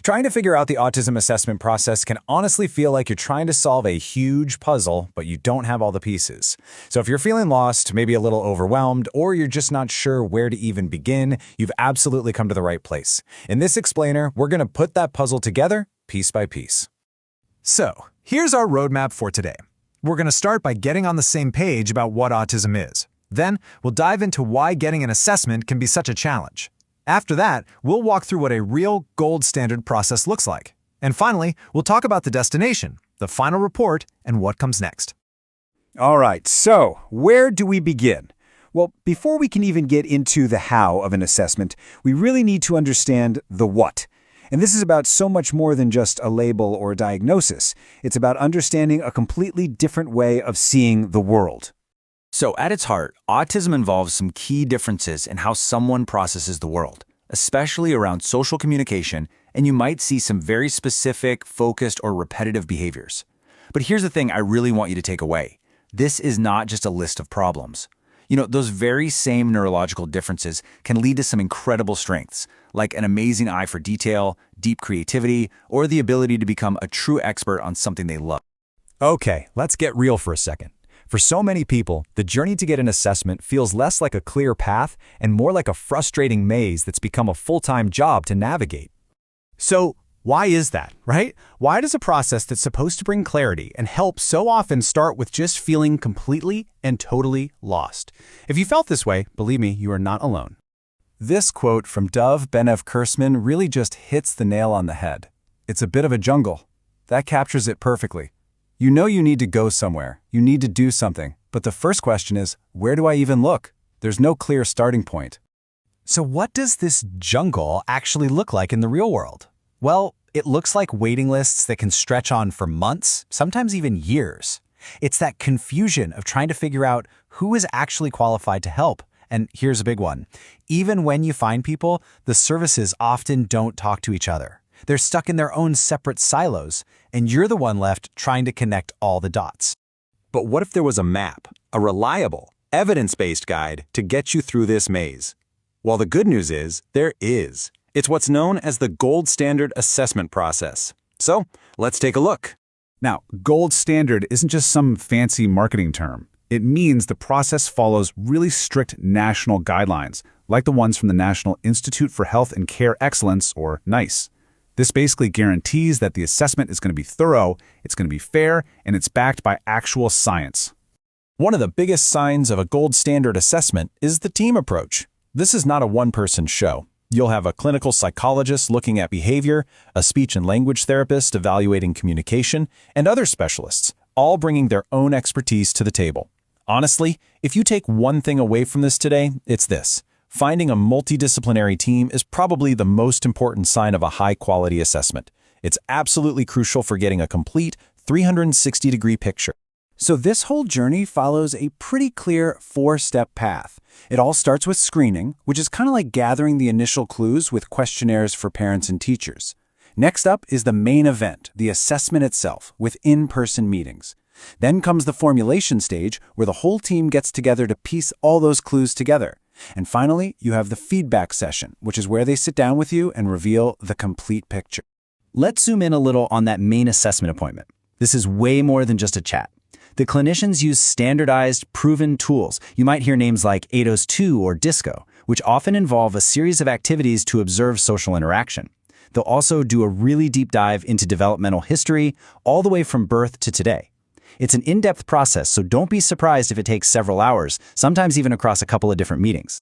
Trying to figure out the autism assessment process can honestly feel like you're trying to solve a huge puzzle, but you don't have all the pieces. So if you're feeling lost, maybe a little overwhelmed, or you're just not sure where to even begin, you've absolutely come to the right place. In this explainer, we're going to put that puzzle together piece by piece. So, here's our roadmap for today. We're going to start by getting on the same page about what autism is. Then, we'll dive into why getting an assessment can be such a challenge. After that, we'll walk through what a real gold standard process looks like. And finally, we'll talk about the destination, the final report, and what comes next. All right, so where do we begin? Well, before we can even get into the how of an assessment, we really need to understand the what. And this is about so much more than just a label or a diagnosis. It's about understanding a completely different way of seeing the world. So at its heart, autism involves some key differences in how someone processes the world, especially around social communication, and you might see some very specific, focused, or repetitive behaviors. But here's the thing I really want you to take away. This is not just a list of problems. Those very same neurological differences can lead to some incredible strengths, like an amazing eye for detail, deep creativity, or the ability to become a true expert on something they love. Okay, let's get real for a second. For so many people, the journey to get an assessment feels less like a clear path and more like a frustrating maze that's become a full-time job to navigate. So, why is that, right? Why does a process that's supposed to bring clarity and help so often start with just feeling completely and totally lost? If you felt this way, believe me, you are not alone. This quote from Dov Benev-Kursman really just hits the nail on the head. It's a bit of a jungle. That captures it perfectly. You know you need to go somewhere, you need to do something, but the first question is, where do I even look? There's no clear starting point. So what does this jungle actually look like in the real world? Well, it looks like waiting lists that can stretch on for months, sometimes even years. It's that confusion of trying to figure out who is actually qualified to help. And here's a big one. Even when you find people, the services often don't talk to each other. They're stuck in their own separate silos, and you're the one left trying to connect all the dots. But what if there was a map, a reliable, evidence-based guide to get you through this maze? Well, the good news is, there is. It's what's known as the gold standard assessment process. So, let's take a look. Now, gold standard isn't just some fancy marketing term. It means the process follows really strict national guidelines, like the ones from the National Institute for Health and Care Excellence, or NICE. This basically guarantees that the assessment is going to be thorough, it's going to be fair, and it's backed by actual science. One of the biggest signs of a gold standard assessment is the team approach. This is not a one-person show. You'll have a clinical psychologist looking at behavior, a speech and language therapist evaluating communication, and other specialists, all bringing their own expertise to the table. Honestly, if you take one thing away from this today, it's this. Finding a multidisciplinary team is probably the most important sign of a high-quality assessment. It's absolutely crucial for getting a complete 360-degree picture. So this whole journey follows a pretty clear 4-step path. It all starts with screening, which is kind of like gathering the initial clues with questionnaires for parents and teachers. Next up is the main event, the assessment itself, with in-person meetings. Then comes the formulation stage, where the whole team gets together to piece all those clues together. And finally, you have the feedback session, which is where they sit down with you and reveal the complete picture. Let's zoom in a little on that main assessment appointment. This is way more than just a chat. The clinicians use standardized, proven tools. You might hear names like ADOS 2 or DISCO, which often involve a series of activities to observe social interaction. They'll also do a really deep dive into developmental history, all the way from birth to today. It's an in-depth process, so don't be surprised if it takes several hours, sometimes even across a couple of different meetings.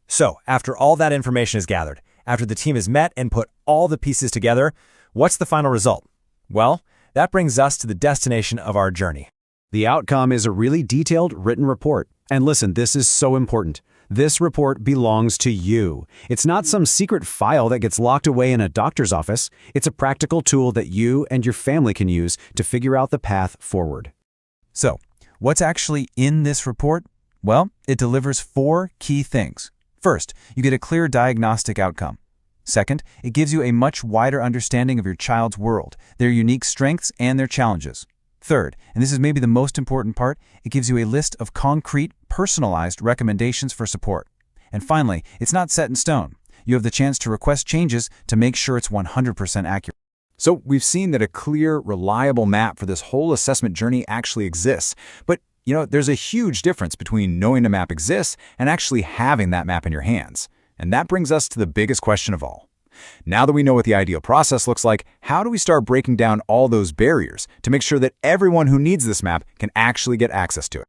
So, after all that information is gathered, after the team has met and put all the pieces together, what's the final result? Well, that brings us to the destination of our journey. The outcome is a really detailed written report. And listen, this is so important. This report belongs to you. It's not some secret file that gets locked away in a doctor's office. It's a practical tool that you and your family can use to figure out the path forward. So, what's actually in this report? Well, it delivers 4 key things. First, you get a clear diagnostic outcome. Second, it gives you a much wider understanding of your child's world, their unique strengths and their challenges. Third, and this is maybe the most important part, it gives you a list of concrete, personalized recommendations for support. And finally, it's not set in stone. you have the chance to request changes to make sure it's 100% accurate. So we've seen that a clear, reliable map for this whole assessment journey actually exists. But, there's a huge difference between knowing a map exists and actually having that map in your hands. And that brings us to the biggest question of all. Now that we know what the ideal process looks like, how do we start breaking down all those barriers to make sure that everyone who needs this map can actually get access to it?